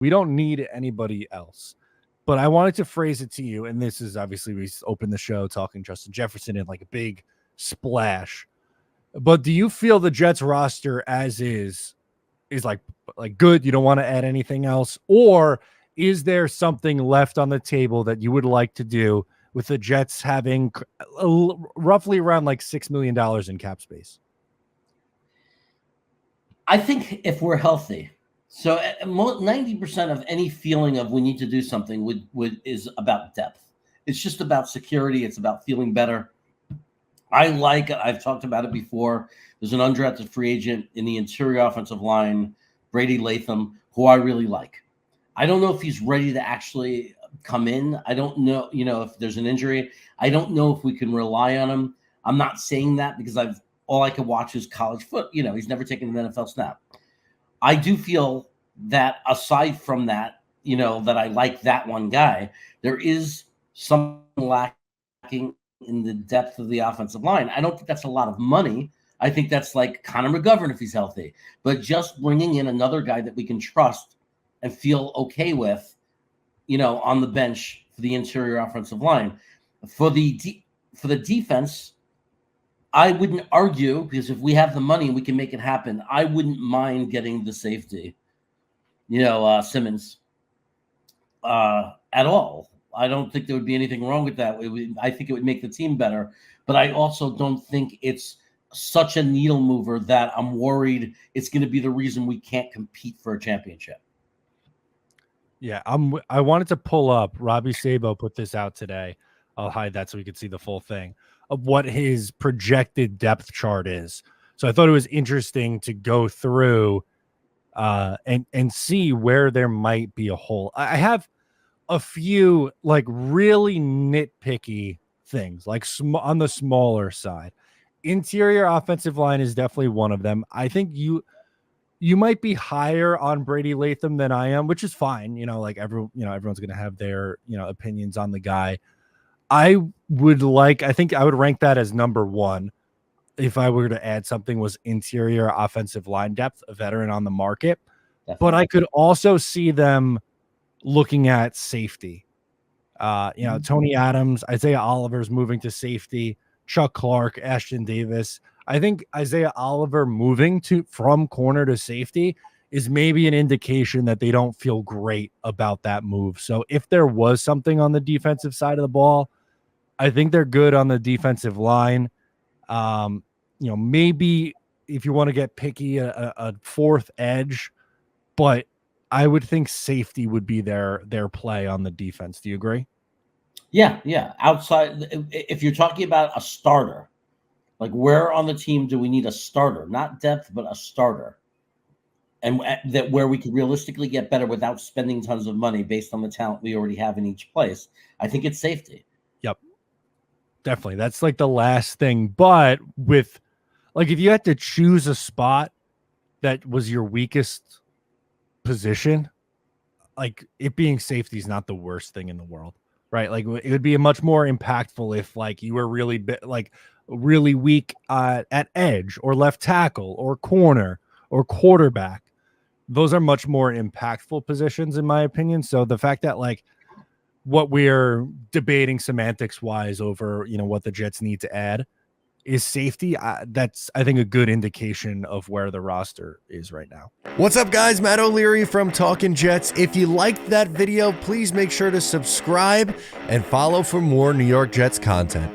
We don't need anybody else. But I wanted to phrase it to you, and this is obviously we opened the show talking Justin Jefferson in like a big splash. But do you feel the Jets roster as is like good? You don't want to add anything else, or is there something left on the table that you would like to do with the Jets having roughly around like $6 million in cap space? I think if we're healthy, so 90% of any feeling of we need to do something is about depth. It's just about security. It's about feeling better. I've talked about it before. There's an undrafted free agent in the interior offensive line, Brady Latham, who I really like. I don't know if he's ready to actually come in. I don't know, if there's an injury. I don't know if we can rely on him. I'm not saying that because all I can watch is college foot. He's never taken an NFL snap. I do feel that aside from that, that I like that one guy, there is some lacking in the depth of the offensive line. I don't think that's a lot of money. I think that's like Connor McGovern if he's healthy. But just bringing in another guy that we can trust and feel okay with, on the bench for the interior offensive line. For the defense, I wouldn't argue, because if we have the money and we can make it happen, I wouldn't mind getting the safety, Simmons, at all. I don't think there would be anything wrong with that. I think it would make the team better, but I also don't think it's such a needle mover that I'm worried it's going to be the reason we can't compete for a championship. Yeah, I wanted to pull up. Robbie Sabo put this out today. I'll hide that so we could see the full thing of what his projected depth chart is. So I thought it was interesting to go through and see where there might be a hole. I have a few like really nitpicky things, like on the smaller side. Interior offensive line is definitely one of them. I think you might be higher on Brady Latham than I am, which is fine. Everyone's going to have their, opinions on the guy. I think I would rank that as number one. If I were to add something, was interior offensive line depth, a veteran on the market. Definitely. But I could also see them looking at safety. Tony Adams, Isaiah Oliver's moving to safety, Chuck Clark, Ashton Davis. I think Isaiah Oliver moving from corner to safety is maybe an indication that they don't feel great about that move. So if there was something on the defensive side of the ball, I think they're good on the defensive line. Maybe if you want to get picky, a fourth edge, but I would think safety would be their play on the defense. Do you agree? Yeah. Outside, if you're talking about a starter, like where on the team do we need a starter? Not depth, but a starter. And that where we could realistically get better without spending tons of money based on the talent we already have in each place. I think it's safety. Yep. Definitely. That's like the last thing. But with like, if you had to choose a spot that was your weakest position, like it being safety is not the worst thing in the world, right? Like it would be much more impactful if like you were really really weak at edge or left tackle or corner or quarterback. Those are much more impactful positions in my opinion. So the fact that like what we're debating semantics wise over, what the Jets need to add is safety. That's, I think, a good indication of where the roster is right now. What's up, guys? Matt O'Leary from Talkin' Jets. If you liked that video, please make sure to subscribe and follow for more New York Jets content.